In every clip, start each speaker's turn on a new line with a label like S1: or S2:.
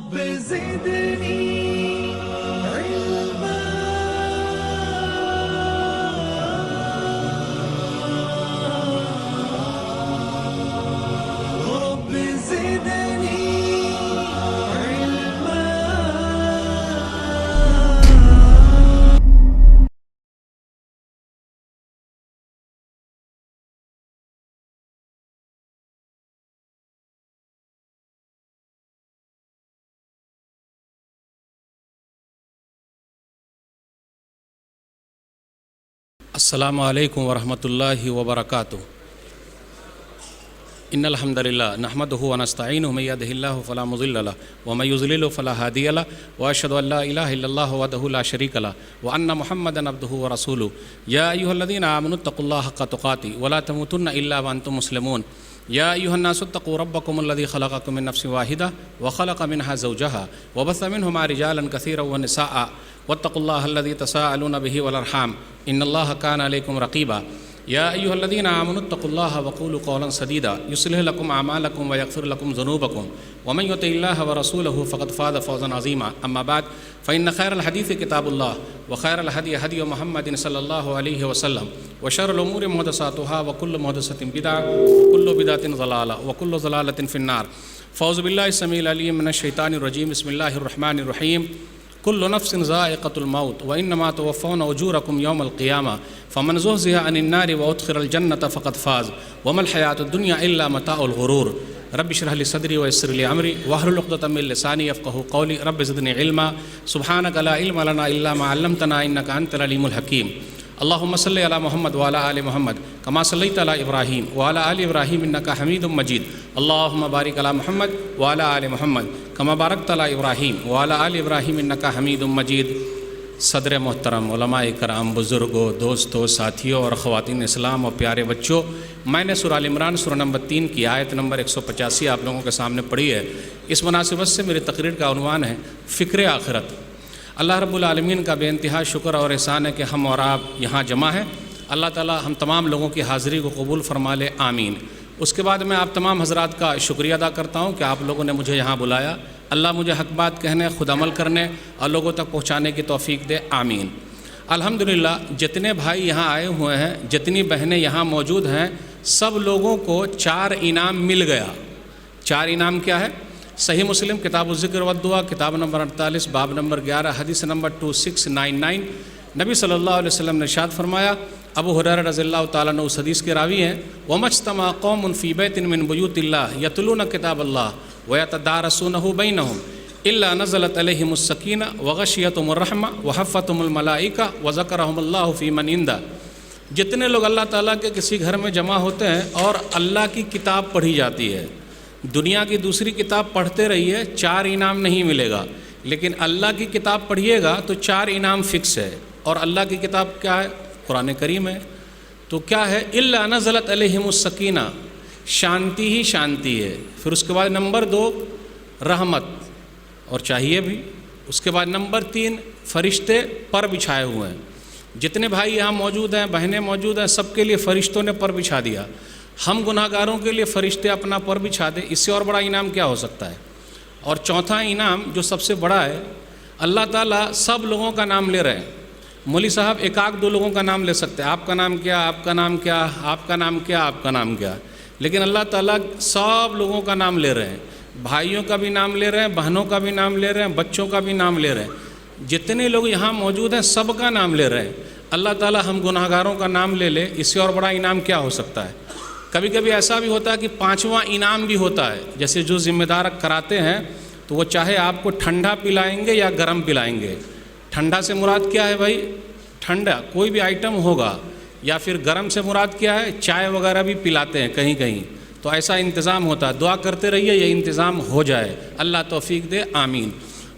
S1: رب زدني علما رب زدني علما.
S2: السلام علیکم ورحمۃ اللہ وبرکاتہ. ان الحمد للہ نحمدہ ونستعینہ من یہدہ اللہ فلا مضل لہ ومن یضلل فلا ہادی لہ واشہد ان لا الہ الا اللہ وحدہ لا شریک لہ وان محمدا عبدہ ورسولہ. یا ایھا الذین آمنوا اتقوا اللہ حق تقاتہ ولا تموتن الا وانتم مسلمون. یا ایھا الناس اتقوا ربکم الذی خلقکم من نفس واحدہ وخلق منها زوجہا وبث منہما رجالا کثیرا ونساء واتقوا اللہ الذی تساءلون به والارحام ان اللہ کان علیکم رقیبا. یا ایھا الذین آمنوا اتقوا اللہ وقولوا قولا سدیدا یصلح لکم اعمالکم ویغفر لکم ذنوبکم ومن یطع اللہ ورسولہ فقد فاز فوزا عظیما. اما بعد فإن خیر الحدیث کتاب اللہ وخیر الہدی ہدی محمد صلی اللہ علیہ وسلم وشر الامور محدثاتها وکل محدثۃ بدعۃ وکل بدعۃ ضلالہ وکل ضلالۃ فی النار. فاعوذ باللہ السمیع العلیم من الشیطان الرجیم. بسم اللہ الرحمن الرحیم. کل نفس ذائقۃ الموت وانما توفون اجورکم یوم القیامہ فمن زحزح عن النار وادخل الجنۃ فقد فاز وما الحیاۃ الدنیا الا متاع الغرور. رب اشرح لي صدری ويسر لي امری واحلل عقدۃ من لسانی یفقهوا قولی. رب زدنی علما سبحانک لا علم لنا الا ما علمتنا انک انت العلیم الحکیم. اللهم صل على محمد وعلى آل محمد كما صليت على إبراهيم وعلى آل إبراهيم إنك حميد مجيد. اللهم بارك على محمد وعلى آل محمد كما باركت على إبراهيم وعلى آل إبراهيم إنك حميد مجيد. صدر محترم، علماء کرام، بزرگوں، دوستوں، ساتھیوں اور خواتین اسلام اور پیارے بچوں، میں نے سورہ آل عمران سورہ نمبر 3 کی آیت نمبر 185 آپ لوگوں کے سامنے پڑھی ہے. اس مناسبت سے میری تقریر کا عنوان ہے فکر آخرت. اللہ رب العالمین کا بے انتہا شکر اور احسان ہے کہ ہم اور آپ یہاں جمع ہیں. اللہ تعالی ہم تمام لوگوں کی حاضری کو قبول فرما لے، آمین. اس کے بعد میں آپ تمام حضرات کا شکریہ ادا کرتا ہوں کہ آپ لوگوں نے مجھے یہاں بلایا. اللہ مجھے حق بات کہنے، خود عمل کرنے اور لوگوں تک پہنچانے کی توفیق دے، آمین. الحمدللہ جتنے بھائی یہاں آئے ہوئے ہیں، جتنی بہنیں یہاں موجود ہیں، سب لوگوں کو 4 انعام مل گیا. 4 انعام کیا ہے؟ صحیح مسلم کتاب الذکر والدعا کتاب نمبر 48 باب نمبر 11 حدیث نمبر 2699. نبی صلی اللہ علیہ وسلم نے ارشاد فرمایا، ابو ہریرہ رضی اللہ تعالیٰ عنہ اس حدیث کے راوی ہیں، وَمَا اجْتَمَعَ قَوْمٌ فِي بَيْتٍ مِّن بُيُوتِ اللَّهِ يَتْلُونَ كِتَابَ اللَّهِ وَيَتَدَارَسُونَهُ بَيْنَهُمْ إِلَّا نَزَلَتْ عَلَيْهِمُ السَّكِينَةُ وَغَشِيَتْهُمُ الرَّحْمَةُ وَحَفَّتْهُمُ الْمَلَائِكَةُ وَذَكَرَهُمُ اللَّهُ فِي مَنْ عِندَهُ. جتنے لوگ اللہ تعالیٰ کے کسی گھر میں جمع ہوتے ہیں اور اللہ کی کتاب پڑھی جاتی ہے، دنیا کی دوسری کتاب پڑھتے رہیے، 4 انعام نہیں ملے گا، لیکن اللہ کی کتاب پڑھیے گا تو 4 انعام فکس ہے. اور اللہ کی کتاب کیا ہے؟ قرآن کریم ہے. تو کیا ہے؟ الا نزلت علیہم السکینہ، شانتی ہی شانتی ہے. پھر اس کے بعد نمبر 2 رحمت، اور چاہیے بھی. اس کے بعد نمبر 3 فرشتے پر بچھائے ہوئے ہیں. جتنے بھائی یہاں موجود ہیں، بہنیں موجود ہیں، سب کے لیے فرشتوں نے پر بچھا دیا. ہم گناہ گاروں کے لیے فرشتے اپنا پر بچھا دیں، اس سے اور بڑا انعام کیا ہو سکتا ہے؟ اور چوتھا انعام جو سب سے بڑا ہے، اللہ تعالیٰ سب لوگوں کا نام لے رہے ہیں. مولوی صاحب 1-2 لوگوں کا نام لے سکتے ہیں، آپ کا نام کیا، آپ کا نام کیا، آپ کا نام کیا، آپ کا نام کیا، لیکن اللہ تعالیٰ سب لوگوں کا نام لے رہے ہیں. بھائیوں کا بھی نام لے رہے ہیں، بہنوں کا بھی نام لے رہے ہیں، بچوں کا بھی نام لے رہے ہیں. جتنے لوگ یہاں موجود ہیں سب کا نام لے رہے ہیں. اللہ تعالیٰ ہم گناہ گاروں کا نام لے لے، اس سے اور بڑا انعام کیا ہو سکتا ہے؟ کبھی کبھی ایسا بھی ہوتا ہے کہ 5واں انعام بھی ہوتا ہے. جیسے جو ذمہ دار کراتے ہیں تو وہ چاہے آپ کو ٹھنڈا پلائیں گے یا گرم پلائیں گے. ٹھنڈا سے مراد کیا ہے بھائی؟ ٹھنڈا کوئی بھی آئٹم ہوگا. یا پھر گرم سے مراد کیا ہے؟ چائے وغیرہ بھی پلاتے ہیں کہیں کہیں. تو ایسا انتظام ہوتا ہے. دعا کرتے رہیے یہ انتظام ہو جائے، اللہ توفیق دے، آمین.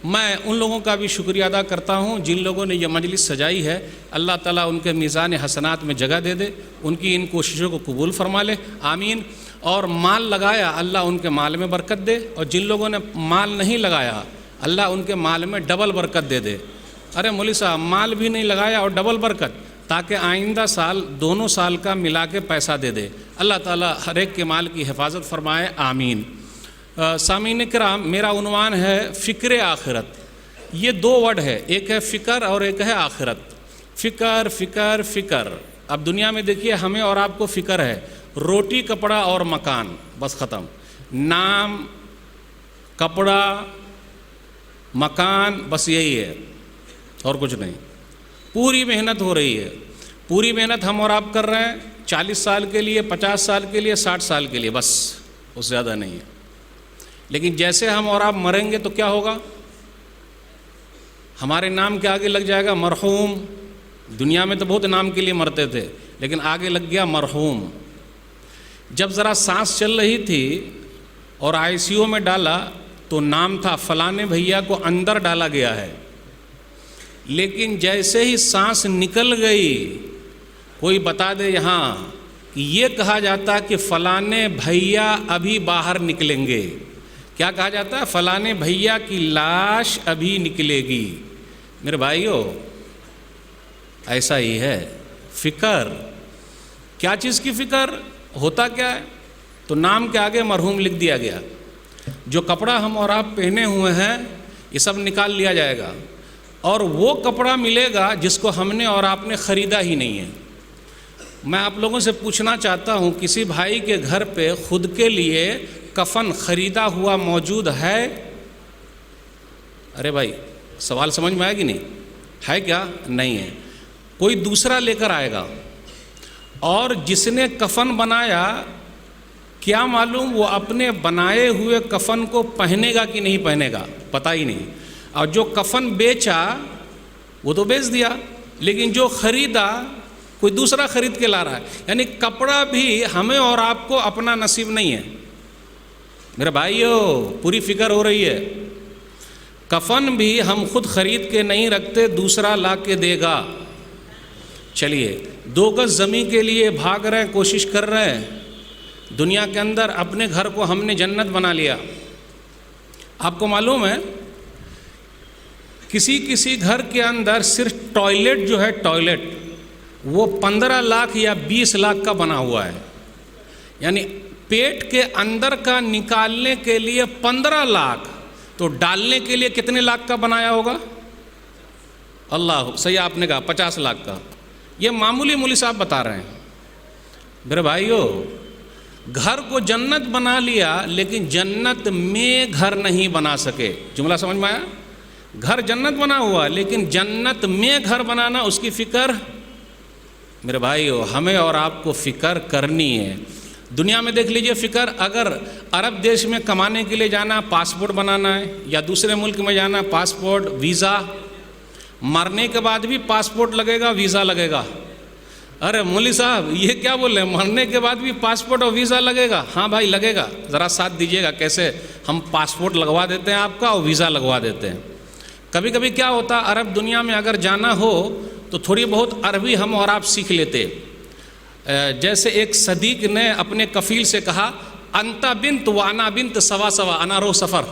S2: میں ان لوگوں کا بھی شکریہ ادا کرتا ہوں جن لوگوں نے یہ مجلس سجائی ہے. اللہ تعالیٰ ان کے میزان حسنات میں جگہ دے دے، ان کی ان کوششوں کو قبول فرما لے، آمین. اور مال لگایا، اللہ ان کے مال میں برکت دے. اور جن لوگوں نے مال نہیں لگایا، اللہ ان کے مال میں ڈبل برکت دے دے. ارے مولوی صاحب مال بھی نہیں لگایا اور ڈبل برکت، تاکہ آئندہ سال دونوں سال کا ملا کے پیسہ دے دے. اللہ تعالیٰ ہر ایک کے مال کی حفاظت فرمائے، آمین. سامعین کرام، میرا عنوان ہے فکر آخرت۔ یہ دو ورڈ ہے، ایک ہے فکر اور ایک ہے آخرت۔ فکر فکر فکر۔ اب دنیا میں دیکھیے ہمیں اور آپ کو فکر ہے، روٹی کپڑا اور مکان، بس ختم۔ نام، کپڑا، مکان، بس یہی ہے اور کچھ نہیں۔ پوری محنت ہو رہی ہے، پوری محنت ہم اور آپ کر رہے ہیں 40 سال کے لیے، 50 سال کے لیے، 60 سال کے لیے، بس اس سے زیادہ نہیں ہے۔ لیکن جیسے ہم اور آپ مریں گے تو کیا ہوگا؟ ہمارے نام کے آگے لگ جائے گا مرحوم۔ دنیا میں تو بہت نام کے لیے مرتے تھے، لیکن آگے لگ گیا مرحوم۔ جب ذرا سانس چل رہی تھی اور ICU میں ڈالا تو نام تھا فلانے بھیا کو اندر ڈالا گیا ہے، لیکن جیسے ہی سانس نکل گئی کوئی بتا دے یہاں کہ یہ کہا جاتا کہ فلانے بھیا ابھی باہر نکلیں گے۔ کیا کہا جاتا ہے؟ فلانے بھیا کی لاش ابھی نکلے گی۔ میرے بھائیو، ایسا ہی ہے فکر۔ کیا چیز کی فکر؟ ہوتا کیا ہے؟ تو نام کے آگے مرحوم لکھ دیا گیا۔ جو کپڑا ہم اور آپ پہنے ہوئے ہیں یہ سب نکال لیا جائے گا، اور وہ کپڑا ملے گا جس کو ہم نے اور آپ نے خریدا ہی نہیں ہے۔ میں آپ لوگوں سے پوچھنا چاہتا ہوں، کسی بھائی کے گھر پہ خود کے لیے کفن خریدا ہوا موجود ہے؟ ارے بھائی سوال سمجھ میں آئے گی نہیں؟ ہے کیا؟ نہیں ہے۔ کوئی دوسرا لے کر آئے گا، اور جس نے کفن بنایا کیا معلوم وہ اپنے بنائے ہوئے کفن کو پہنے گا کہ نہیں پہنے گا، پتہ ہی نہیں۔ اور جو کفن بیچا وہ تو بیچ دیا، لیکن جو خریدا کوئی دوسرا خرید کے لا رہا ہے۔ یعنی کپڑا بھی ہمیں اور آپ کو اپنا نصیب نہیں ہے۔ میرے بھائیو، پوری فکر ہو رہی ہے۔ کفن بھی ہم خود خرید کے نہیں رکھتے، دوسرا لا کے دے گا۔ چلیے، 2 گز زمین کے لیے بھاگ رہے ہیں، کوشش کر رہے ہیں۔ دنیا کے اندر اپنے گھر کو ہم نے جنت بنا لیا۔ آپ کو معلوم ہے کسی گھر کے اندر صرف ٹوائلٹ جو ہے، ٹوائلٹ وہ 15 لاکھ یا 20 لاکھ کا بنا ہوا ہے۔ یعنی پیٹ کے اندر کا نکالنے کے لیے 15 لاکھ، تو ڈالنے کے لیے کتنے لاکھ کا بنایا ہوگا؟ اللہ، صحیح آپ نے کہا 50 لاکھ کا۔ یہ معمولی مولوی صاحب بتا رہے ہیں۔ میرے بھائیو، گھر کو جنت بنا لیا لیکن جنت میں گھر نہیں بنا سکے۔ جملہ سمجھ میں آیا؟ گھر جنت بنا ہوا لیکن جنت میں گھر بنانا، اس کی فکر۔ میرے بھائیو، ہمیں اور آپ کو فکر کرنی ہے۔ دنیا میں دیکھ لیجئے فکر، اگر عرب دیش میں کمانے کے لیے جانا، پاسپورٹ بنانا ہے، یا دوسرے ملک میں جانا، پاسپورٹ، ویزا، مرنے کے بعد بھی پاسپورٹ لگے گا، ویزا لگے گا۔ ارے مولوی صاحب یہ کیا بول رہے ہیں؟ مرنے کے بعد بھی پاسپورٹ اور ویزا لگے گا؟ ہاں بھائی لگے گا، ذرا ساتھ دیجیے گا۔ کیسے؟ ہم پاسپورٹ لگوا دیتے ہیں آپ کا اور ویزا لگوا دیتے ہیں۔ کبھی کبھی کیا ہوتا، عرب دنیا میں اگر جانا ہو تو تھوڑی بہت عربی ہم اور آپ سیکھ لیتے۔ جیسے ایک صدیق نے اپنے کفیل سے کہا، انتا بنت و انا بنت سوا سوا انا رو سفر۔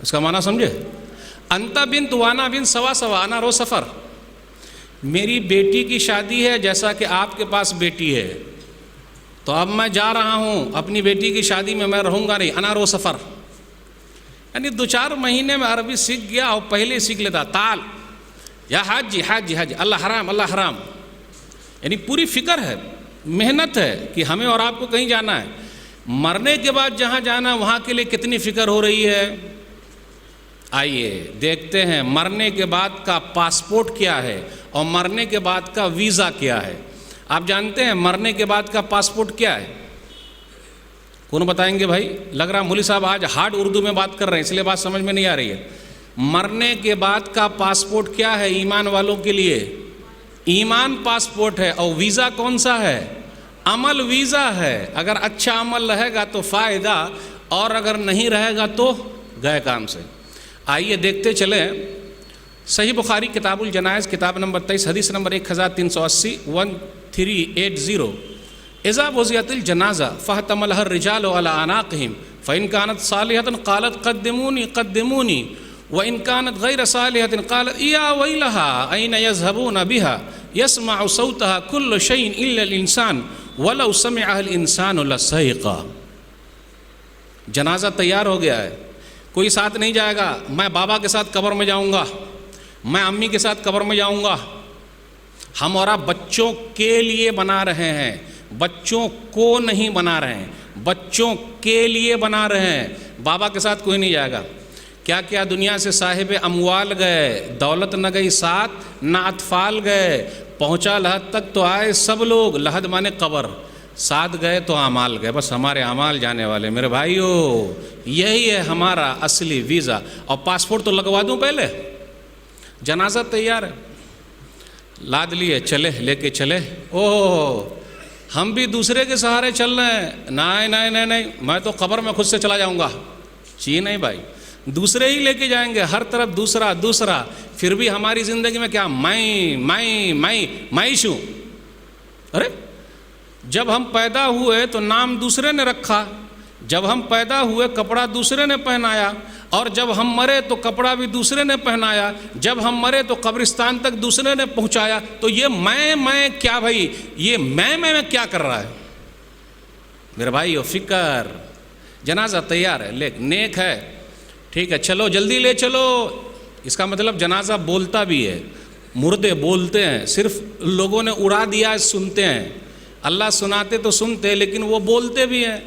S2: اس کا معنی سمجھے؟ انتا بنت و انا بنت سوا سوا انا رو سفر۔ میری بیٹی کی شادی ہے جیسا کہ آپ کے پاس بیٹی ہے، تو اب میں جا رہا ہوں اپنی بیٹی کی شادی میں رہوں گا نہیں، انا رو سفر۔ یعنی 2-4 مہینے میں عربی سیکھ گیا اور پہلے سیکھ لیتا، تال یا حج حج حج، اللہ حرام اللہ حرام۔ یعنی پوری فکر ہے، محنت ہے کہ ہمیں اور آپ کو کہیں جانا ہے۔ مرنے کے بعد جہاں جانا وہاں کے لیے کتنی فکر ہو رہی ہے۔ آئیے دیکھتے ہیں مرنے کے بعد کا پاسپورٹ کیا ہے اور مرنے کے بعد کا ویزا کیا ہے۔ آپ جانتے ہیں مرنے کے بعد کا پاسپورٹ کیا ہے؟ کون بتائیں گے بھائی؟ لگ رہا مولوی صاحب آج ہارڈ اردو میں بات کر رہے ہیں، اس لیے بات سمجھ میں نہیں آ رہی ہے۔ مرنے کے بعد کا پاسپورٹ کیا ہے ایمان والوں کے لیے؟ ایمان پاسپورٹ ہے۔ اور ویزا کون سا ہے؟ عمل ویزا ہے۔ اگر اچھا عمل رہے گا تو فائدہ، اور اگر نہیں رہے گا تو گئے کام سے۔ آئیے دیکھتے چلیں، صحیح بخاری کتاب الجنائز کتاب نمبر 23 حدیث نمبر 1380 1380، اذا وضعت الجنازہ فاحتملها الرجال على اعناقهم فان كانت صالحة قالت قدموني قدموني وان كانت غير صالحة قالت يا ويلها اين يذهبون بها يسمع صوتها كل شيء الا الانسان ولو سمعها الانسان لصعق۔ جنازہ تیار ہو گیا ہے، کوئی ساتھ نہیں جائے گا، میں بابا کے ساتھ قبر میں جاؤں گا، میں امی کے ساتھ قبر میں جاؤں گا۔ ہم اور آپ بچوں کے لیے بنا رہے ہیں، بچوں کو نہیں بنا رہے ہیں، بچوں کے لیے بنا رہے ہیں۔ بابا کے ساتھ کوئی نہیں جائے گا۔ کیا کیا دنیا سے صاحب اموال گئے، دولت نہ گئی ساتھ، نہ اطفال گئے، پہنچا لحد تک تو آئے سب لوگ، لحد مانے قبر، ساتھ گئے تو اعمال گئے، بس ہمارے اعمال جانے والے۔ میرے بھائیو، یہی ہے ہمارا اصلی ویزا۔ اور پاسپورٹ تو لگوا دوں پہلے، جنازہ تیار ہے، لاد لیے چلے، لے کے چلے۔ اوہ ہم بھی دوسرے کے سہارے چل رہے ہیں، نہیں نہیں نہیں نہیں، میں تو قبر میں خود سے چلا جاؤں گا۔ جی نہیں بھائی، دوسرے ہی لے کے جائیں گے، ہر طرف دوسرا دوسرا۔ پھر بھی ہماری زندگی میں کیا میں ہوں۔ ارے جب ہم پیدا ہوئے تو نام دوسرے نے رکھا، جب ہم پیدا ہوئے کپڑا دوسرے نے پہنایا، اور جب ہم مرے تو کپڑا بھی دوسرے نے پہنایا، جب ہم مرے تو قبرستان تک دوسرے نے پہنچایا۔ تو یہ میں کیا بھائی، یہ میں کیا کر رہا ہے؟ میرے بھائیو فکر، جنازہ تیار ہے، نیک ہے، ٹھیک ہے، چلو جلدی لے چلو۔ اس کا مطلب جنازہ بولتا بھی ہے، مردے بولتے ہیں، صرف لوگوں نے اڑا دیا ہے، سنتے ہیں۔ اللہ سناتے تو سنتے، لیکن وہ بولتے بھی ہیں۔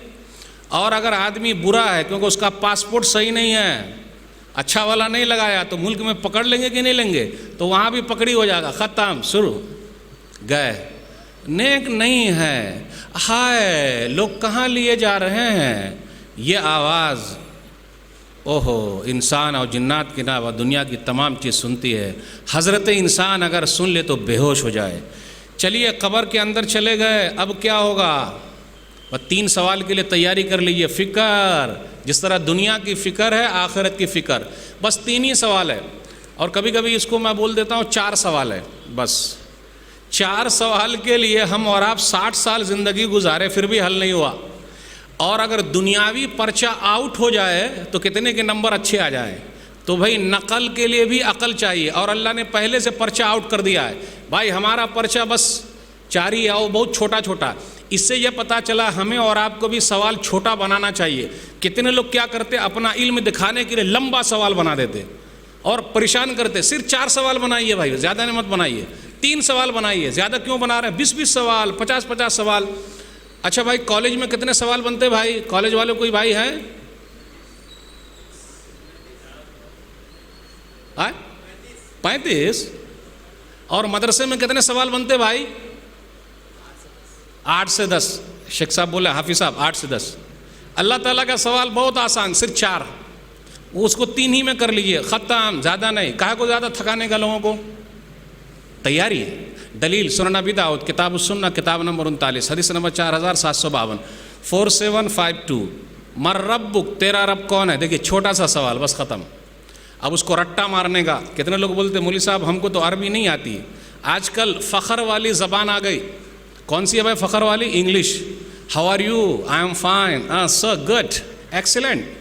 S2: اور اگر آدمی برا ہے کیونکہ اس کا پاسپورٹ صحیح نہیں ہے، اچھا والا نہیں لگایا، تو ملک میں پکڑ لیں گے کہ نہیں لیں گے؟ تو وہاں بھی پکڑی ہو جائے گا، ختم، شروع، گئے۔ نیک نہیں ہے۔ ہائے لوگ کہاں لیے جا رہے ہیں؟ یہ آواز اوہو انسان اور جنات کی علاوہ دنیا کی تمام چیز سنتی ہے۔ حضرت انسان اگر سن لے تو بے ہوش ہو جائے۔ چلیے قبر کے اندر چلے گئے، اب کیا ہوگا؟ بس 3 سوال کے لیے تیاری کر لیجیے۔ فکر، جس طرح دنیا کی فکر ہے، آخرت کی فکر، بس 3 ہی سوال ہے۔ اور کبھی کبھی اس کو میں بول دیتا ہوں 4 سوال ہے، بس 4 سوال کے لیے ہم اور آپ 60 سال زندگی گزارے پھر بھی حل نہیں ہوا۔ اور اگر دنیاوی پرچہ آؤٹ ہو جائے تو کتنے کے نمبر اچھے آ جائیں؟ تو بھائی نقل کے لیے بھی عقل چاہیے، اور اللہ نے پہلے سے پرچہ آؤٹ کر دیا ہے۔ بھائی ہمارا پرچہ بس 4 ہی ہے، وہ بہت چھوٹا چھوٹا۔ اس سے یہ پتہ چلا ہمیں اور آپ کو بھی سوال چھوٹا بنانا چاہیے۔ کتنے لوگ کیا کرتے، اپنا علم دکھانے کے لیے لمبا سوال بنا دیتے اور پریشان کرتے۔ صرف 4 سوال بنائیے بھائی، زیادہ مت بنائیے۔ 3 سوال بنائیے، زیادہ کیوں بنا رہے ہیں؟ 20 سوال، 50 سوال۔ اچھا بھائی کالج میں کتنے سوال بنتے بھائی؟ کالج والے کوئی بھائی ہیں؟ 35۔ اور مدرسے میں کتنے سوال بنتے بھائی؟ 8 سے 10۔ شیخ صاحب بولے، حافظ صاحب 8 سے 10۔ اللہ تعالیٰ کا سوال بہت آسان، صرف 4، وہ اس کو 3 ہی میں کر لیجئے، ختم، زیادہ نہیں۔ کہا کو زیادہ تھکانے کا لوگوں کو؟ تیاری ہے۔ دلیل سنن ابی داؤد کتاب السنہ کتاب نمبر 39 حدیث نمبر 4752 4752۔ مر ربک، تیرا رب کون ہے؟ دیکھیے چھوٹا سا سوال، بس ختم۔ اب اس کو رٹا مارنے کا، کتنے لوگ بولتے مولوی صاحب ہم کو تو عربی نہیں آتی۔ آج کل فخر والی زبان آ گئی۔ کون سی ہے بھائی فخر والی؟ English. How are you? I am fine, sir good, excellent.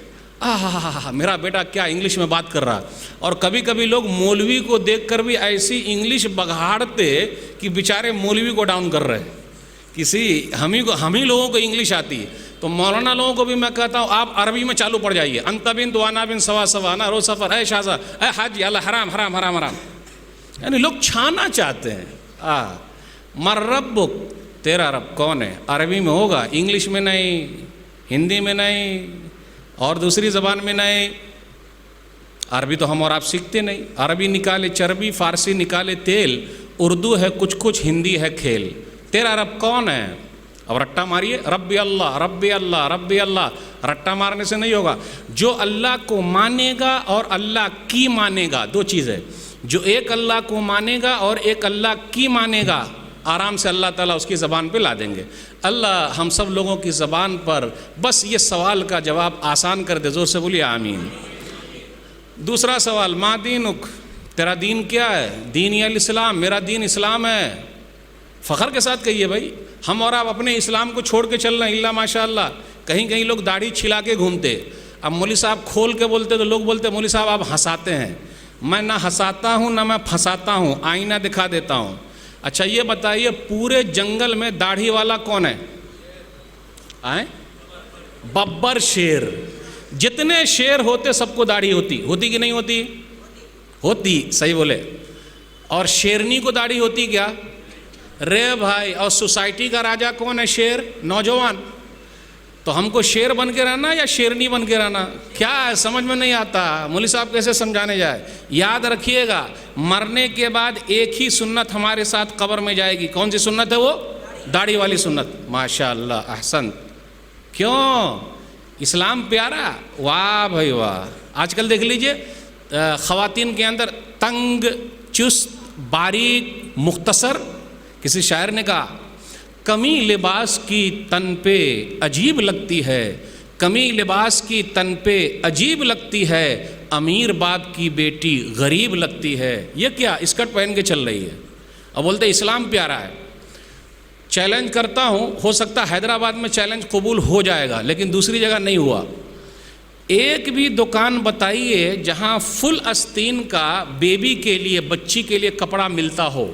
S2: میرا بیٹا کیا انگلش میں بات کر رہا۔ اور کبھی کبھی لوگ مولوی کو دیکھ کر بھی ایسی انگلش بگاڑتے کہ بیچارے مولوی کو ڈاؤن کر رہے۔ ہم ہی لوگوں کو انگلش آتی ہے، تو مولانا لوگوں کو بھی میں کہتا ہوں آپ عربی میں چالو پڑ جائیے۔ انت بن تو انا بن سوا سوا نا رو سفر، اے شاہزا، اے حاجی، اللہ حرام حرام حرام حرام۔ یعنی لوگ چھانا چاہتے ہیں۔ مر ربک، تیرا رب کون ہے؟ عربی میں ہوگا، انگلش میں نہیں، ہندی میں نہیں، اور دوسری زبان میں نہیں۔ عربی تو ہم اور آپ سیکھتے نہیں۔ عربی نکالے چربی، فارسی نکالے تیل، اردو ہے کچھ کچھ، ہندی ہے کھیل۔ تیرا رب کون ہے؟ اب رٹا ماریے، ربی اللہ ربی اللہ ربی اللہ۔ رٹا مارنے سے نہیں ہوگا۔ جو اللہ کو مانے گا اور اللہ کی مانے گا، 2 چیز ہے۔ جو ایک اللہ کو مانے گا اور ایک اللہ کی مانے گا، آرام سے اللہ تعالیٰ اس کی زبان پہ لا دیں گے۔ اللہ ہم سب لوگوں کی زبان پر بس یہ سوال کا جواب آسان کر دے، زور سے بولیے آمین۔ دوسرا سوال، ما دینک، تیرا دین کیا ہے؟ دین الاسلام، میرا دین اسلام ہے۔ فخر کے ساتھ کہیے بھائی، ہم اور آپ اپنے اسلام کو چھوڑ کے چل رہے ہیں، اللہ ماشاء اللہ۔ کہیں لوگ داڑھی چھلا کے گھومتے، اب مولوی صاحب کھول کے بولتے تو لوگ بولتے مولوی صاحب آپ ہنساتے ہیں۔ میں نہ ہنساتا ہوں نہ میں پھنساتا ہوں، آئینہ دکھا دیتا ہوں۔ اچھا یہ بتائیے پورے جنگل میں داڑھی والا کون ہے؟ ببر شیر. جتنے شیر ہوتے سب کو داڑھی ہوتی کہ نہیں ہوتی؟ ہوتی، صحیح بولے. اور شیرنی کو داڑھی ہوتی کیا؟ رے بھائی، اور سوسائٹی کا راجا کون ہے؟ شیر. نوجوان. تو ہم کو شیر بن کے رہنا یا شیرنی بن کے رہنا؟ کیا ہے سمجھ میں نہیں آتا. مولوی صاحب کیسے سمجھانے جائے. یاد رکھیے گا، مرنے کے بعد ایک ہی سنت ہمارے ساتھ قبر میں جائے گی. کون سی سنت ہے وہ؟ داڑھی والی سنت. ماشاء اللہ، احسن. کیوں؟ اسلام پیارا. واہ بھائی واہ. آج کل دیکھ لیجئے خواتین کے اندر تنگ، چست، باریک، مختصر. کسی شاعر نے کہا کمی لباس کی تن پہ عجیب لگتی ہے، کمی لباس کی تن پہ عجیب لگتی ہے، امیر باپ کی بیٹی غریب لگتی ہے. یہ کیا اسکرٹ پہن کے چل رہی ہے اور بولتے اسلام پیارا ہے. چیلنج کرتا ہوں، ہو سکتا ہے حیدرآباد میں چیلنج قبول ہو جائے گا لیکن دوسری جگہ نہیں ہوا. ایک بھی دکان بتائیے جہاں فل آستین کا بیبی کے لیے، بچی کے لیے کپڑا ملتا ہو.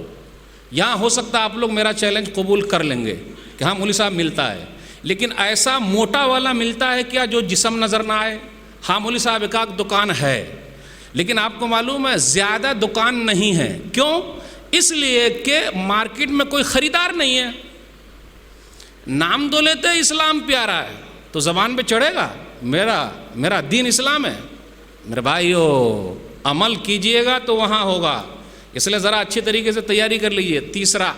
S2: یہاں ہو سکتا ہے آپ لوگ میرا چیلنج قبول کر لیں گے کہ ہاں مولوی صاحب ملتا ہے، لیکن ایسا موٹا والا ملتا ہے کیا جو جسم نظر نہ آئے؟ ہاں مولوی صاحب ایک آدھ دکان ہے، لیکن آپ کو معلوم ہے زیادہ دکان نہیں ہے. کیوں؟ اس لیے کہ مارکیٹ میں کوئی خریدار نہیں ہے. نام دو لیتے اسلام پیارا ہے تو زبان پہ چڑھے گا میرا دین اسلام ہے. میرے بھائیو، عمل کیجئے گا تو وہاں ہوگا. اس لیے ذرا اچھی طریقے سے تیاری کر لیجئے. تیسرا،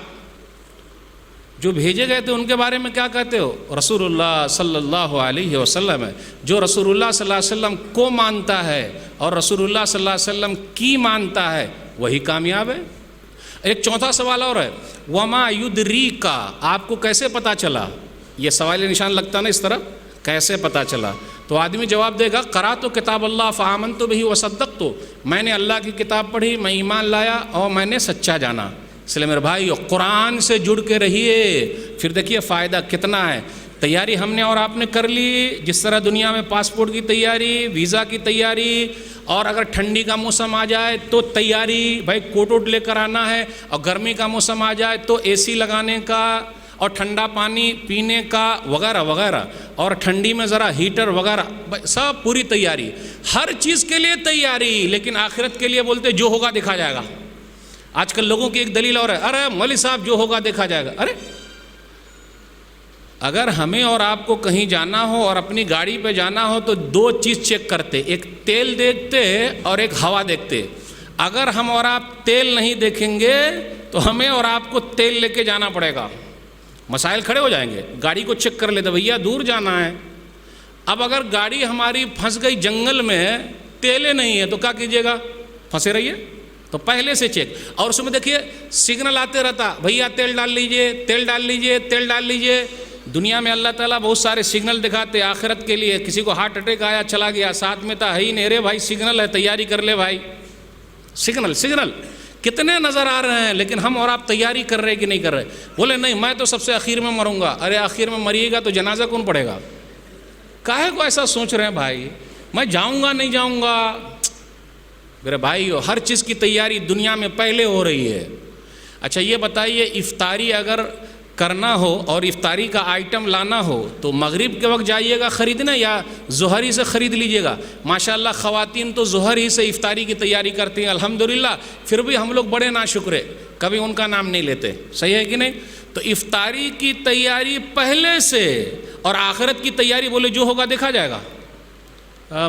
S2: جو بھیجے گئے تھے ان کے بارے میں کیا کہتے ہو؟ رسول اللہ صلی اللہ علیہ وسلم ہے. جو رسول اللہ صلی اللہ علیہ وسلم کو مانتا ہے اور رسول اللہ صلی اللہ علیہ وسلم کی مانتا ہے وہی کامیاب ہے. ایک چوتھا سوال اور ہے، وما یدریکا، آپ کو کیسے پتا چلا؟ یہ سوال نشان لگتا نا اس طرح، کیسے پتا چلا؟ تو آدمی جواب دے گا قرأت کتاب اللہ فآمنت بہ وصدقت، میں نے اللہ کی کتاب پڑھی، میں ایمان لایا اور میں نے سچا جانا. اس لیے میرے بھائی قرآن سے جڑ کے رہیے. پھر دیکھیے فائدہ کتنا ہے. تیاری ہم نے اور آپ نے کر لی، جس طرح دنیا میں پاسپورٹ کی تیاری، ویزا کی تیاری، اور اگر ٹھنڈی کا موسم آ جائے تو تیاری، بھائی کوٹ ووٹ لے کر آنا ہے، اور گرمی کا موسم آ جائے تو اے سی لگانے کا اور ٹھنڈا پانی پینے کا وغیرہ وغیرہ، اور ٹھنڈی میں ذرا ہیٹر وغیرہ، سب پوری تیاری. ہر چیز کے لیے تیاری، لیکن آخرت کے لیے بولتے جو ہوگا دیکھا جائے گا. آج کل لوگوں کی ایک دلیل اور ہے، ارے مولوی صاحب جو ہوگا دیکھا جائے گا. ارے اگر ہمیں اور آپ کو کہیں جانا ہو اور اپنی گاڑی پہ جانا ہو تو دو چیز چیک کرتے، ایک تیل دیکھتے اور ایک ہوا دیکھتے. اگر ہم اور آپ تیل نہیں دیکھیں گے تو ہمیں اور آپ کو تیل لے کے جانا پڑے گا. مسائل کھڑے ہو جائیں گے. گاڑی کو چیک کر لیتے، بھیا دور جانا ہے. اب اگر گاڑی ہماری پھنس گئی جنگل میں، تیلے نہیں ہے تو کیا کیجیے گا؟ پھنسے رہیے. تو پہلے سے چیک. اور اس میں دیکھیے سگنل آتے رہتا، بھیا تیل ڈال لیجئے، تیل ڈال لیجئے، تیل ڈال لیجئے. دنیا میں اللہ تعالیٰ بہت سارے سگنل دکھاتے آخرت کے لیے. کسی کو ہارٹ اٹیک آیا چلا گیا، ساتھ میں تھا ہی نہیں، رے بھائی سگنل ہے تیاری کر لے بھائی. سگنل کتنے نظر آ رہے ہیں، لیکن ہم اور آپ تیاری کر رہے کہ نہیں کر رہے؟ بولے نہیں میں تو سب سے آخر میں مروں گا. ارے آخر میں مریے گا تو جنازہ کون پڑے گا؟ کاہے کو ایسا سوچ رہے ہیں بھائی؟ میں جاؤں گا نہیں جاؤں گا؟ میرے بھائی ہر چیز کی تیاری دنیا میں پہلے ہو رہی ہے. اچھا یہ بتائیے، افطاری اگر کرنا ہو اور افطاری کا آئٹم لانا ہو تو مغرب کے وقت جائیے گا خریدنا یا ظہر ہی سے خرید لیجئے گا؟ ماشاءاللہ خواتین تو ظہر ہی سے افطاری کی تیاری کرتی ہیں الحمدللہ. پھر بھی ہم لوگ بڑے ناشکرے، کبھی ان کا نام نہیں لیتے. صحیح ہے کہ نہیں؟ تو افطاری کی تیاری پہلے سے، اور آخرت کی تیاری بولے جو ہوگا دیکھا جائے گا.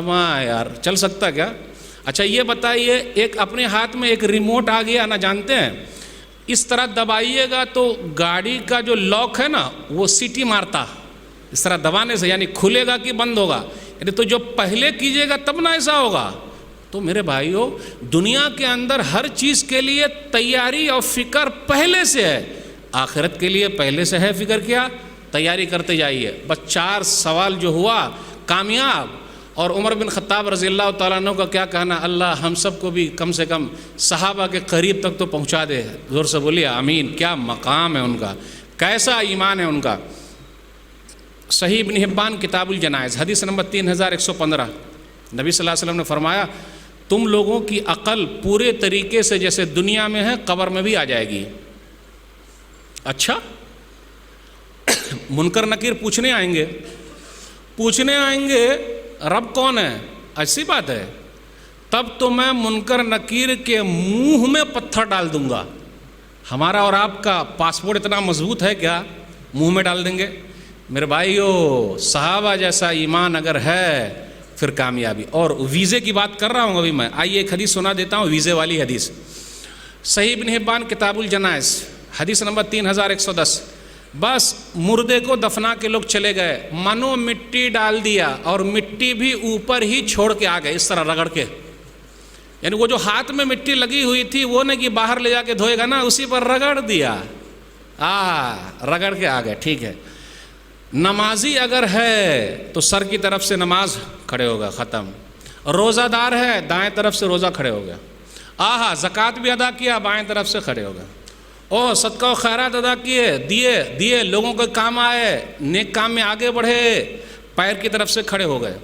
S2: ماں یار چل سکتا کیا؟ اچھا یہ بتائیے، ایک اپنے ہاتھ میں ایک ریموٹ آ گیا نا، جانتے ہیں؟ اس طرح دبائیے گا تو گاڑی کا جو لاک ہے نا وہ سیٹی مارتا، اس طرح دبانے سے، یعنی کھلے گا کہ بند ہوگا. یعنی تو جو پہلے کیجئے گا تب نہ ایسا ہوگا. تو میرے بھائیو دنیا کے اندر ہر چیز کے لیے تیاری اور فکر پہلے سے ہے. آخرت کے لیے پہلے سے ہے فکر، کیا تیاری کرتے جائیے. بس 4 سوال جو ہوا کامیاب. اور عمر بن خطاب رضی اللہ تعالیٰ عنہ کا کیا کہنا، اللہ ہم سب کو بھی کم سے کم صحابہ کے قریب تک تو پہنچا دے. زور سے بولیے آمین. کیا مقام ہے ان کا، کیسا ایمان ہے ان کا. صحیح ابن حبان کتاب الجنائز حدیث نمبر 3115، نبی صلی اللہ علیہ وسلم نے فرمایا تم لوگوں کی عقل پورے طریقے سے جیسے دنیا میں ہے قبر میں بھی آ جائے گی. اچھا منکر نکیر پوچھنے آئیں گے، پوچھنے آئیں گے رب کون ہے، ایسی بات ہے، تب تو میں منکر نکیر کے منہ میں پتھر ڈال دوں گا۔ ہمارا اور آپ کا پاسپورٹ اتنا مضبوط ہے کیا منہ میں ڈال دیں گے؟ میرے بھائیو، صحابہ جیسا ایمان اگر ہے پھر کامیابی۔ اور ویزے کی بات کر رہا ہوں ابھی میں، آئیے ایک حدیث سنا دیتا ہوں، ویزے والی حدیث، صحیح ابن حبان کتاب الجنائز حدیث نمبر 3110۔ بس مردے کو دفنا کے لوگ چلے گئے، منو مٹی ڈال دیا اور مٹی بھی اوپر ہی چھوڑ کے آ گئے، اس طرح رگڑ کے، یعنی وہ جو ہاتھ میں مٹی لگی ہوئی تھی وہ نہیں کہ باہر لے جا کے دھوئے گا نا، اسی پر رگڑ دیا، رگڑ کے آ گئے، ٹھیک ہے۔ نمازی اگر ہے تو سر کی طرف سے نماز کھڑے ہوگا، ختم۔ روزہ دار ہے دائیں طرف سے روزہ کھڑے ہو گیا، زکوٰۃ بھی ادا کیا، بائیں طرف سے کھڑے ہو گئے، صدقہ و خیرات ادا کیے، دیے لوگوں کے کام آئے، نیک کام میں آگے بڑھے، پیر کی طرف سے کھڑے ہو گئے،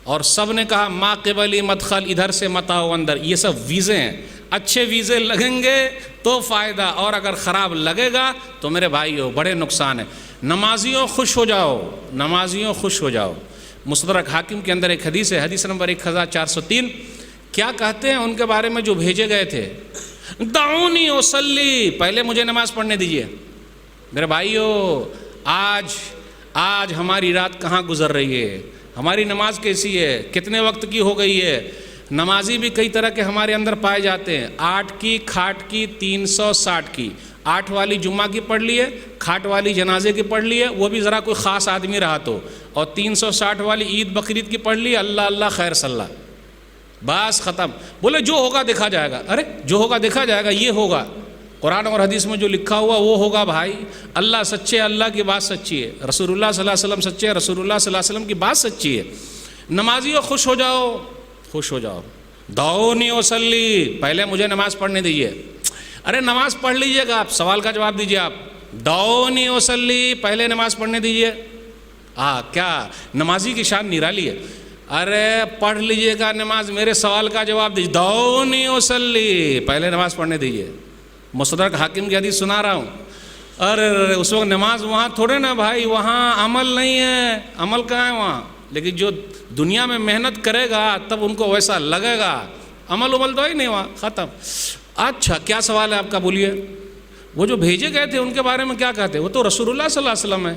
S2: اور سب نے کہا ما قبلی مدخل، ادھر سے مت آؤ اندر۔ یہ سب ویزے ہیں، اچھے ویزے لگیں گے تو فائدہ، اور اگر خراب لگے گا تو میرے بھائیو بڑے نقصان ہیں۔ نمازیوں خوش ہو جاؤ، نمازیوں خوش ہو جاؤ۔ مستدرک حاکم کے اندر ایک حدیث ہے، حدیث نمبر 1403، کیا کہتے ہیں ان کے بارے میں جو بھیجے گئے تھے؟ دعونی اصلی، پہلے مجھے نماز پڑھنے دیجئے۔ میرے بھائیو، آج ہماری رات کہاں گزر رہی ہے، ہماری نماز کیسی ہے، کتنے وقت کی ہو گئی ہے؟ نمازی بھی کئی طرح کے ہمارے اندر پائے جاتے ہیں، 8 کی، کھاٹ کی، 360 کی، 8 والی جمعہ کی پڑھ لیے، کھاٹ والی جنازے کی پڑھ لیے، وہ بھی ذرا کوئی خاص آدمی رہا تو، اور 360 والی عید بقرعید کی پڑھ لی، اللہ اللہ خیر صلی اللہ، بس ختم۔ بولے جو ہوگا دیکھا جائے گا، ارے جو ہوگا دیکھا جائے گا، یہ ہوگا قرآن اور حدیث میں جو لکھا ہوا وہ ہوگا بھائی۔ اللہ سچے، اللہ کی بات سچی ہے، رسول اللہ صلی اللہ علیہ وسلم سچے، رسول اللہ صلی اللہ علیہ وسلم کی بات سچی ہے۔ نمازیوں خوش ہو جاؤ، خوش ہو جاؤ۔ دعونی اصلی، پہلے مجھے نماز پڑھنے دیجیے۔ ارے نماز پڑھ لیجئے گا، آپ سوال کا جواب دیجئے، آپ دعونی اصلی، پہلے نماز پڑھنے دیجئے۔ کیا نمازی کی شان نرالی ہے، ارے پڑھ لیجئے گا نماز، میرے سوال کا جواب دیجئے، دعونی اصلی، پہلے نماز پڑھنے دیجئے۔ مستدرک حاکم کی حدیث سنا رہا ہوں، ارے اس وقت نماز وہاں تھوڑے نا بھائی، وہاں عمل نہیں ہے، عمل کہاں ہے وہاں، لیکن جو دنیا میں محنت کرے گا تب ان کو ویسا لگے گا، عمل تو ہی نہیں وہاں، ختم۔ اچھا کیا سوال ہے آپ کا، بولیے۔ وہ جو بھیجے گئے تھے ان کے بارے میں کیا کہتے؟ وہ تو رسول اللہ صلی اللہ علیہ وسلم ہے۔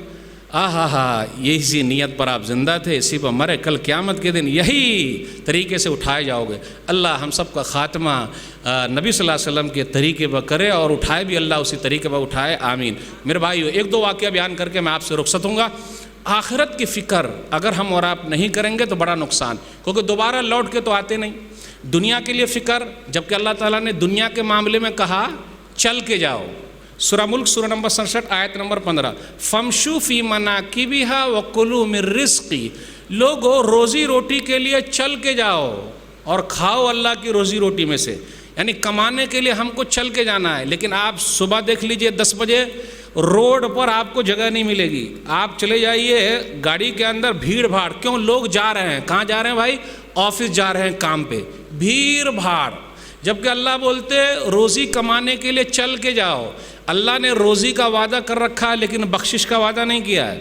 S2: یہ اسی نیت پر آپ زندہ تھے، اسی پر مرے، کل قیامت کے دن یہی طریقے سے اٹھائے جاؤ گے۔ اللہ ہم سب کا خاتمہ نبی صلی اللہ علیہ وسلم کے طریقے پر کرے، اور اٹھائے بھی اللہ اسی طریقے پر اٹھائے، آمین۔ میرے بھائیو، 1-2 واقعہ بیان کر کے میں آپ سے رخصت ہوں گا۔ آخرت کی فکر اگر ہم اور آپ نہیں کریں گے تو بڑا نقصان، کیونکہ دوبارہ لوٹ کے تو آتے نہیں۔ دنیا کے لیے فکر، جبکہ اللہ تعالیٰ نے دنیا کے معاملے میں کہا چل کے جاؤ، سورہ ملک سورہ نمبر 67 آیت نمبر 15، فَامْشُوا فِي مَنَاكِبِهَا وَكُلُوا مِن رِزْقِهِ، لوگو روزی روٹی کے لیے چل کے جاؤ اور کھاؤ اللہ کی روزی روٹی میں سے، یعنی کمانے کے لیے ہم کو چل کے جانا ہے۔ لیکن آپ صبح دیکھ لیجئے 10 بجے روڈ پر آپ کو جگہ نہیں ملے گی، آپ چلے جائیے گاڑی کے اندر، بھیڑ بھاڑ، کیوں؟ لوگ جا رہے ہیں، کہاں جا رہے ہیں بھائی؟ آفس جا رہے ہیں، کام پہ، بھیڑ بھاڑ۔ جبکہ اللہ بولتے روزی کمانے کے لیے چل کے جاؤ۔ اللہ نے روزی کا وعدہ کر رکھا ہے لیکن بخشش کا وعدہ نہیں کیا ہے،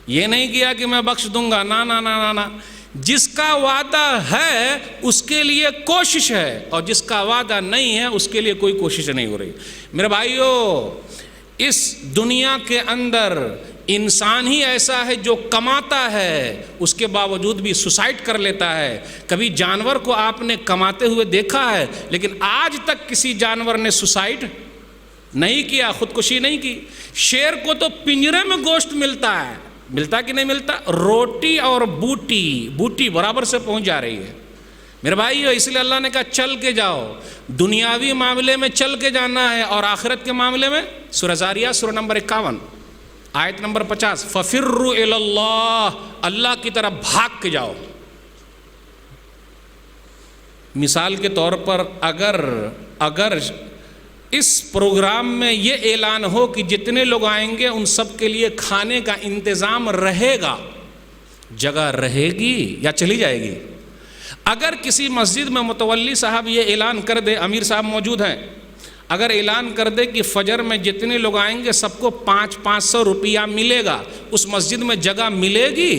S2: یہ نہیں کیا کہ میں بخش دوں گا، نا نا نا نا نا۔ جس کا وعدہ ہے اس کے لیے کوشش ہے، اور جس کا وعدہ نہیں ہے اس کے لیے کوئی کوشش نہیں ہو رہی۔ میرے بھائیو، اس دنیا کے اندر انسان ہی ایسا ہے جو کماتا ہے اس کے باوجود بھی سوسائڈ کر لیتا ہے۔ کبھی جانور کو آپ نے کماتے ہوئے دیکھا ہے، لیکن آج تک کسی جانور نے سوسائڈ نہیں کیا، خودکشی نہیں کی۔ شیر کو تو پنجرے میں گوشت ملتا ہے، ملتا کہ نہیں ملتا؟ روٹی اور بوٹی برابر سے پہنچ جا رہی ہے۔ میرے بھائیو، اس لیے اللہ نے کہا چل کے جاؤ، دنیاوی معاملے میں چل کے جانا ہے، اور آخرت کے معاملے میں سورہ زاریات سورہ نمبر 51 آیت نمبر 50، فَفِرُّوا إِلَى اللَّهِ، اللہ کی طرف بھاگ کے جاؤ۔ مثال کے طور پر اگر اس پروگرام میں یہ اعلان ہو کہ جتنے لوگ آئیں گے ان سب کے لیے کھانے کا انتظام رہے گا، جگہ رہے گی یا چلی جائے گی؟ اگر کسی مسجد میں متولی صاحب یہ اعلان کر دے، امیر صاحب موجود ہیں، اگر اعلان کر دے کہ فجر میں جتنے لوگ آئیں گے سب کو 500 روپیہ ملے گا، اس مسجد میں جگہ ملے گی؟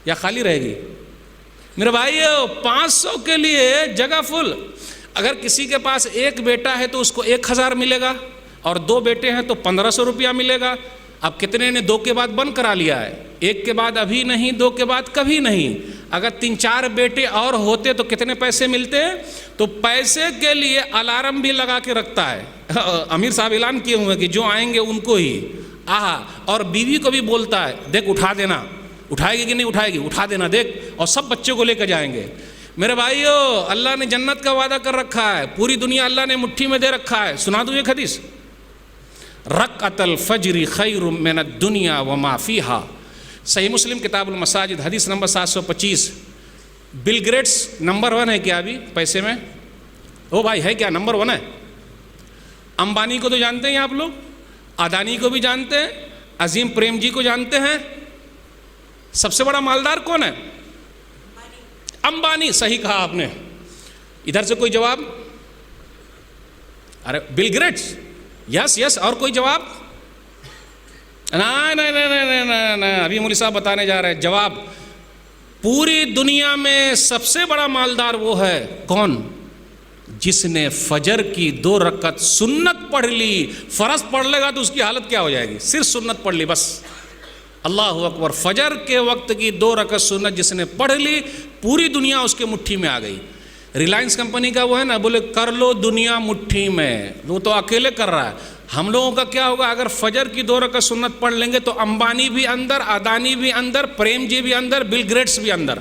S2: یا خالی رہے گی؟ میرے بھائیو 500 کے لیے جگہ فل. اگر کسی کے پاس ایک بیٹا ہے تو اس کو 1000 ملے گا, اور 2 بیٹے ہیں تو 1500 روپیہ ملے گا. اب کتنے نے 2 کے بعد بند کرا لیا ہے, 1 کے بعد ابھی نہیں, 2 کے بعد کبھی نہیں. اگر 3-4 بیٹے اور ہوتے تو کتنے پیسے ملتے؟ تو پیسے کے لیے الارم بھی لگا کے رکھتا ہے. امیر صاحب اعلان کیے ہوئے کہ جو آئیں گے ان کو ہی. اور بیوی کو بھی بولتا ہے دیکھ اٹھا دینا, اٹھائے گی کہ نہیں اٹھائے گی, اٹھا دینا دیکھ, اور سب بچے کو لے کے جائیں گے. میرے بھائیو اللہ نے جنت کا وعدہ کر رکھا ہے, پوری دنیا اللہ نے مٹھی میں دے رکھا ہے. سنا دوں ایک حدیث, رکعت الفجر خیر من الدنیا وما فیہا, صحیح مسلم کتاب المساجد حدیث نمبر 725. بل گیٹس نمبر 1 ہے کیا ابھی پیسے میں؟ او بھائی ہے کیا نمبر 1 ہے؟ امبانی کو تو جانتے ہیں آپ لوگ, اڈانی کو بھی جانتے ہیں, عظیم پریم جی کو جانتے ہیں. سب سے بڑا مالدار کون ہے؟ امبانی. صحیح کہا آپ نے. ادھر سے کوئی جواب؟ ارے بل گیٹس, یس. اور کوئی جواب؟ نہیں, ابھی مولوی صاحب بتانے جا رہے ہیں جواب. پوری دنیا میں سب سے بڑا مالدار وہ ہے کون؟ جس نے فجر کی 2 رکعت سنت پڑھ لی. فرض پڑھ لے گا تو اس کی حالت کیا ہو جائے گی؟ صرف سنت پڑھ لی بس. اللہ اکبر. فجر کے وقت کی 2 رکعت سنت جس نے پڑھ لی, پوری دنیا اس کے مٹھی میں آ گئی. ریلائنس کمپنی کا وہ ہے نا, بولے کر لو دنیا مٹھی میں, وہ تو اکیلے کر رہا ہے. ہم لوگوں کا کیا ہوگا اگر فجر کی 2 رکعت سنت پڑھ لیں گے تو امبانی بھی اندر, اڈانی بھی اندر, پریم جی بھی اندر, بل گیٹس بھی اندر.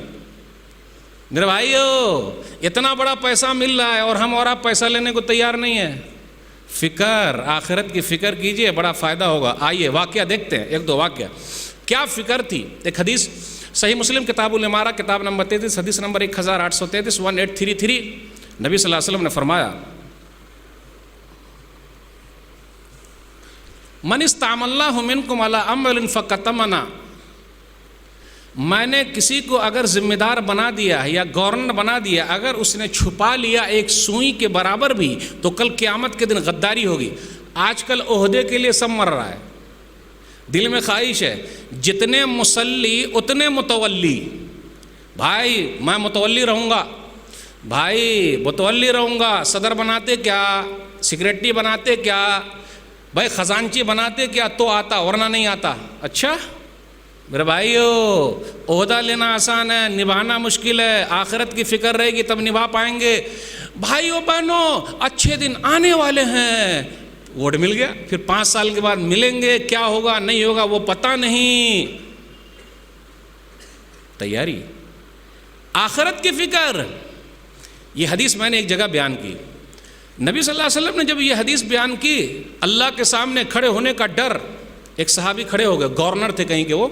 S2: میرے بھائیو اتنا بڑا پیسہ مل رہا ہے اور ہم اور آپ پیسہ لینے کو تیار نہیں ہے. فکر, آخرت کی فکر کیجئے, بڑا فائدہ ہوگا. آئیے واقعہ دیکھتے ہیں, 1-2 واقعہ. کیا فکر تھی؟ ایک حدیث صحیح مسلم کتاب الامارہ کتاب نمبر 33 حدیث نمبر 1833 1833. نبی صلی اللہ علیہ وسلم نے فرمایا, من استعمل اللہ منکم علی امر فکتمنا, میں نے کسی کو اگر ذمہ دار بنا دیا یا گورنر بنا دیا, اگر اس نے چھپا لیا ایک سوئی کے برابر بھی, تو کل قیامت کے دن غداری ہوگی. آج کل عہدے کے لیے سب مر رہا ہے. دل میں خواہش ہے جتنے مصلی اتنے متولی. بھائی میں متولی رہوں گا, بھائی متولی رہوں گا. صدر بناتے کیا, سیکریٹری بناتے کیا, بھائی خزانچی بناتے کیا تو آتا, ورنہ نہیں آتا. اچھا میرے بھائیو عہدہ لینا آسان ہے, نبھانا مشکل ہے. آخرت کی فکر رہے گی تب نبھا پائیں گے. بھائیو بہنوں اچھے دن آنے والے ہیں. ووٹ مل گیا, پھر 5 سال کے بعد ملیں گے, کیا ہوگا نہیں ہوگا وہ پتہ نہیں. تیاری, آخرت کی فکر. یہ حدیث میں نے ایک جگہ بیان کی. نبی صلی اللہ علیہ وسلم نے جب یہ حدیث بیان کی, اللہ کے سامنے کھڑے ہونے کا ڈر. ایک صحابی کھڑے ہو گئے, گورنر تھے کہیں کے, وہ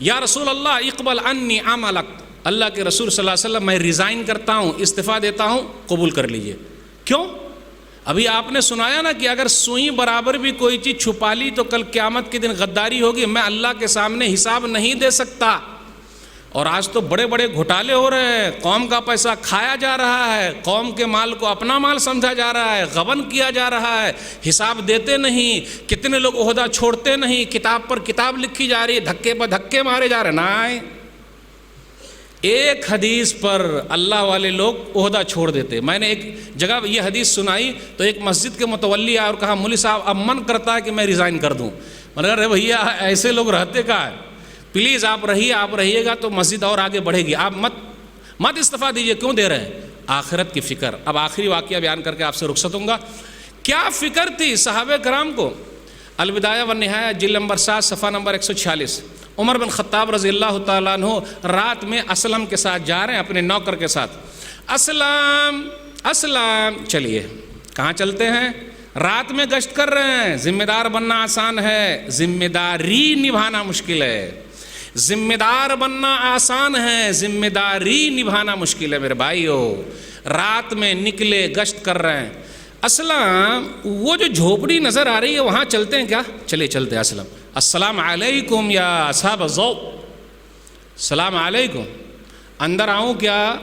S2: یا رسول اللہ اقبل انی عملک, اللہ کے رسول صلی اللہ علیہ وسلم میں ریزائن کرتا ہوں, استعفیٰ دیتا ہوں, قبول کر لیجئے. کیوں؟ ابھی آپ نے سنایا نا کہ اگر سوئی برابر بھی کوئی چیز چھپا لی تو کل قیامت کے دن غداری ہوگی, میں اللہ کے سامنے حساب نہیں دے سکتا. اور آج تو بڑے بڑے گھوٹالے ہو رہے ہیں, قوم کا پیسہ کھایا جا رہا ہے, قوم کے مال کو اپنا مال سمجھا جا رہا ہے, غبن کیا جا رہا ہے, حساب دیتے نہیں. کتنے لوگ عہدہ چھوڑتے نہیں, کتاب پر کتاب لکھی جا رہی ہے, دھکے پر دھکے مارے جا رہے ہیں. ایک حدیث پر اللہ والے لوگ عہدہ چھوڑ دیتے. میں نے ایک جگہ یہ حدیث سنائی تو ایک مسجد کے متولی آئے اور کہا مولوی صاحب اب من کرتا ہے کہ میں ریزائن کر دوں. میں نے کہا ارے بھیا ایسے لوگ رہتے کہاں ہے, پلیز آپ رہیے گا تو مسجد اور آگے بڑھے گی. آپ مت استعفیٰ دیجئے, کیوں دے رہے ہیں؟ آخرت کی فکر. اب آخری واقعہ بیان کر کے آپ سے رخصت ہوں گا. کیا فکر تھی صحابہ کرام کو؟ البدایہ والنہایہ جلد نمبر 7 صفحہ نمبر 146. عمر بن خطاب رضی اللہ تعالیٰ عنہ رات میں اسلم کے ساتھ جا رہے ہیں, اپنے نوکر کے ساتھ. اسلام چلیے کہاں چلتے ہیں؟ رات میں گشت کر رہے ہیں. ذمہ دار بننا آسان ہے, ذمہ داری نبھانا مشکل ہے. ذمہ دار بننا آسان ہے, ذمہ داری نبھانا مشکل ہے. میرے بھائیو رات میں نکلے, گشت کر رہے ہیں. اسلم وہ جو جھوپڑی نظر آ رہی ہے وہاں چلتے ہیں کیا؟ چلتے اسلم. السلام علیکم یا اصحاب الذوق, السلام علیکم, اندر آؤں کیا؟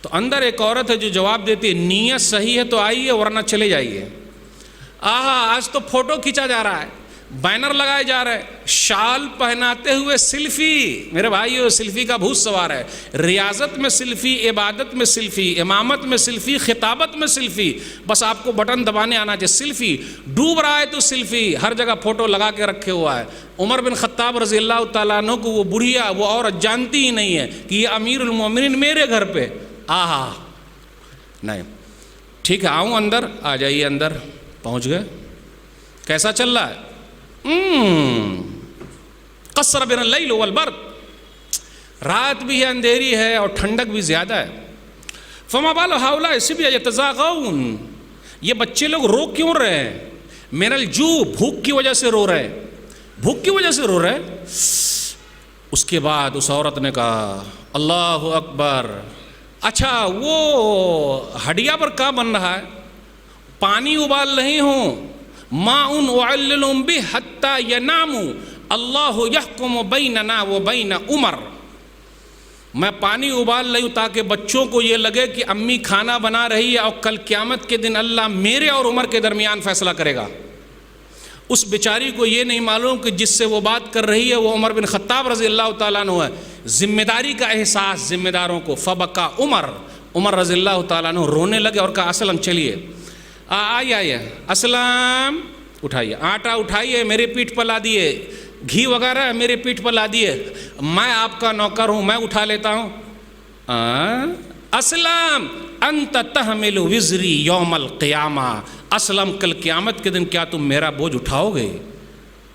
S2: تو اندر ایک عورت ہے جو جواب دیتی ہے نیت صحیح ہے تو آئیے ورنہ چلے جائیے. آج تو فوٹو کھینچا جا رہا ہے, بینر لگائے جا رہے ہیں، شال پہناتے ہوئے سیلفی، میرے بھائیو سیلفی کا بھوت سوار ہے، ریاضت میں سیلفی، عبادت میں سیلفی، امامت میں سیلفی، خطابت میں سیلفی، بس آپ کو بٹن دبانے آنا چاہیے، سیلفی، ڈوب رہا ہے تو سیلفی، ہر جگہ فوٹو لگا کے رکھے ہوا ہے۔ عمر بن خطاب رضی اللہ تعالیٰ عنہ کو وہ بڑھیا وہ عورت جانتی ہی نہیں ہے کہ یہ امیر المومنین میرے گھر پہ، آہا نہیں، ٹھیک ہے آؤں اندر، آ جائیے اندر، پہنچ گئے، کیسا چل رہا ہے؟ قصر بین اللیل والبرد، رات بھی ہے، اندھیری ہے اور ٹھنڈک بھی زیادہ ہے۔ فما بال ہؤلاء الصبیہ یتزاغون، یہ بچے لوگ رو کیوں رہے ہیں؟ من الجوع، بھوک کی وجہ سے رو رہے ہیں، بھوک کی وجہ سے رو رہے ہیں۔ اس کے بعد اس عورت نے کہا اللہ اکبر، اچھا وہ ہڈیا پر کیا بن رہا ہے؟ پانی ابال رہی ہوں، ماء اعللهم به حتى يناموا اللہ یحکم بیننا وبین عمر، میں پانی ابال رہی ہوں تاکہ بچوں کو یہ لگے کہ امی کھانا بنا رہی ہے اور کل قیامت کے دن اللہ میرے اور عمر کے درمیان فیصلہ کرے گا۔ اس بیچاری کو یہ نہیں معلوم کہ جس سے وہ بات کر رہی ہے وہ عمر بن خطاب رضی اللہ تعالیٰ عنہ ہے، ذمہ داری کا احساس ذمہ داروں کو۔ فبکا عمر رضی اللہ تعالیٰ عنہ رونے لگے اور کہا اسلم چلیے، آئیے اسلام، اٹھائیے آٹا، اٹھائیے میری پیٹھ پر لا دیے، گھی وغیرہ میری پیٹھ پر لا دیے، میں آپ کا نوکر ہوں، میں اٹھا لیتا ہوں۔ اسلم انت تحمل وزری یوم القیامہ، اسلم کل قیامت کے دن کیا تم میرا بوجھ اٹھاؤ گے؟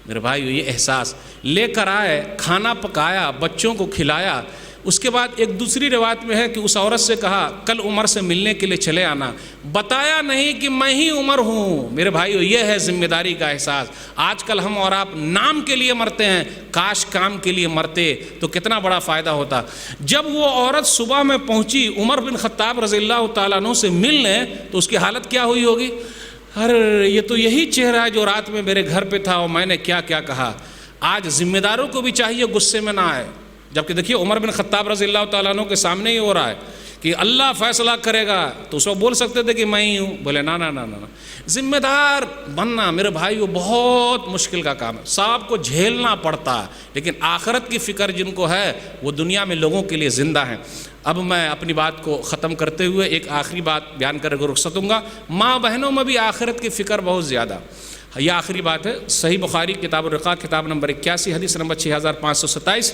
S2: میرے بھائی یہ احساس لے کر آئے، کھانا پکایا، بچوں کو کھلایا۔ اس کے بعد ایک دوسری روایت میں ہے کہ اس عورت سے کہا کل عمر سے ملنے کے لیے چلے آنا، بتایا نہیں کہ میں ہی عمر ہوں۔ میرے بھائیو یہ ہے ذمہ داری کا احساس۔ آج کل ہم اور آپ نام کے لیے مرتے ہیں، کاش کام کے لیے مرتے تو کتنا بڑا فائدہ ہوتا۔ جب وہ عورت صبح میں پہنچی عمر بن خطاب رضی اللہ تعالیٰ عنہ سے ملنے تو اس کی حالت کیا ہوئی ہوگی؟ ارے یہ تو یہی چہرہ ہے جو رات میں میرے گھر پہ تھا اور میں نے کیا کیا کہا۔ آج ذمہ داروں کو بھی چاہیے غصے میں نہ آئے، جبکہ دیکھیے عمر بن خطاب رضی اللہ تعالیٰ عنہ کے سامنے ہی ہو رہا ہے کہ اللہ فیصلہ کرے گا، تو اس وقت بول سکتے تھے کہ میں ہی ہوں، بولے نا نا نا نا۔ ذمہ دار بننا میرے بھائی وہ بہت مشکل کا کام ہے، سب کو جھیلنا پڑتا ہے، لیکن آخرت کی فکر جن کو ہے وہ دنیا میں لوگوں کے لیے زندہ ہیں۔ اب میں اپنی بات کو ختم کرتے ہوئے ایک آخری بات بیان کر کے رخصت ہوں گا۔ ماں بہنوں میں بھی آخرت کی فکر بہت زیادہ، یہ آخری بات ہے۔ صحیح بخاری کتاب الرقاق کتاب نمبر 81 حدیث نمبر 6527،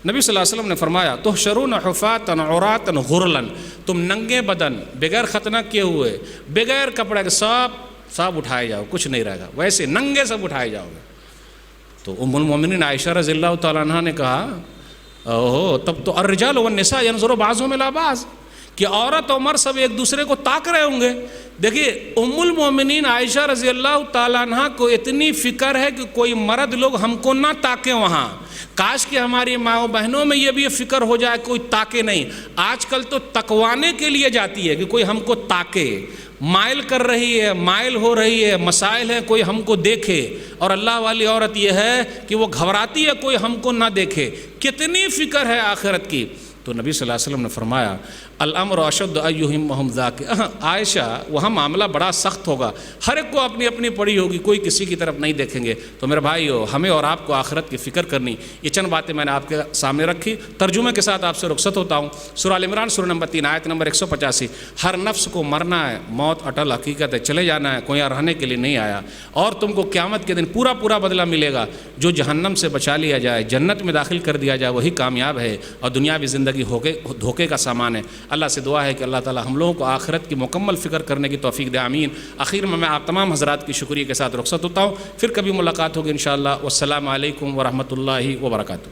S2: نبی صلی اللہ علیہ وسلم نے فرمایا تحشرون حفاۃ عراۃ غرلا، تم ننگے بدن بغیر ختنہ کیے ہوئے بغیر کپڑے کے سب اٹھائے جاؤ، کچھ نہیں رہے گا، ویسے ننگے سب اٹھائے جاؤ گے۔ تو ام المومنین عائشہ رضی اللہ تعالیٰ عنہ نے کہا اوہ تب تو الرجال والنساء ينظر بعضهم الى بعض، کہ عورت اور مرد سب ایک دوسرے کو تاک رہے ہوں گے۔ دیکھیے ام المومنین عائشہ رضی اللہ تعالیٰ عنہ کو اتنی فکر ہے کہ کوئی مرد لوگ ہم کو نہ تاکیں وہاں، کاش کہ ہماری ماں بہنوں میں یہ بھی فکر ہو جائے کوئی تاکے نہیں۔ آج کل تو تکوانے کے لیے جاتی ہے کہ کوئی ہم کو تاکے، مائل کر رہی ہے، مائل ہو رہی ہے، مسائل ہیں کوئی ہم کو دیکھے، اور اللہ والی عورت یہ ہے کہ وہ گھبراتی ہے کوئی ہم کو نہ دیکھے۔ کتنی فکر ہے آخرت کی۔ تو نبی صلی اللہ علیہ وسلم نے فرمایا الامر اشد ان یہمہم ذاک، عائشہ وہاں معاملہ بڑا سخت ہوگا، ہر ایک کو اپنی اپنی پڑی ہوگی، کوئی کسی کی طرف نہیں دیکھیں گے۔ تو میرے بھائیو ہمیں اور آپ کو آخرت کی فکر کرنی، یہ چند باتیں میں نے آپ کے سامنے رکھی، ترجمے کے ساتھ آپ سے رخصت ہوتا ہوں۔ سورہ ال عمران سورہ نمبر 3 آیت نمبر 185، ہر نفس کو مرنا ہے، موت اٹل حقیقت ہے، چلے جانا ہے، کوئی رہنے کے لیے نہیں آیا، اور تم کو قیامت کے دن پورا بدلہ ملے گا۔ جو جہنم سے بچا لیا جائے، جنت میں داخل کر دیا جائے، وہی کامیاب ہے، اور دنیاوی زندگی دھوکے کا سامان ہے۔ اللہ سے دعا ہے کہ اللہ تعالی ہم لوگوں کو آخرت کی مکمل فکر کرنے کی توفیق دے، آمین۔ آخر میں آپ تمام حضرات کی شکریہ کے ساتھ رخصت ہوتا ہوں، پھر کبھی ملاقات ہوگی انشاءاللہ۔ والسلام علیکم ورحمۃ اللہ وبرکاتہ۔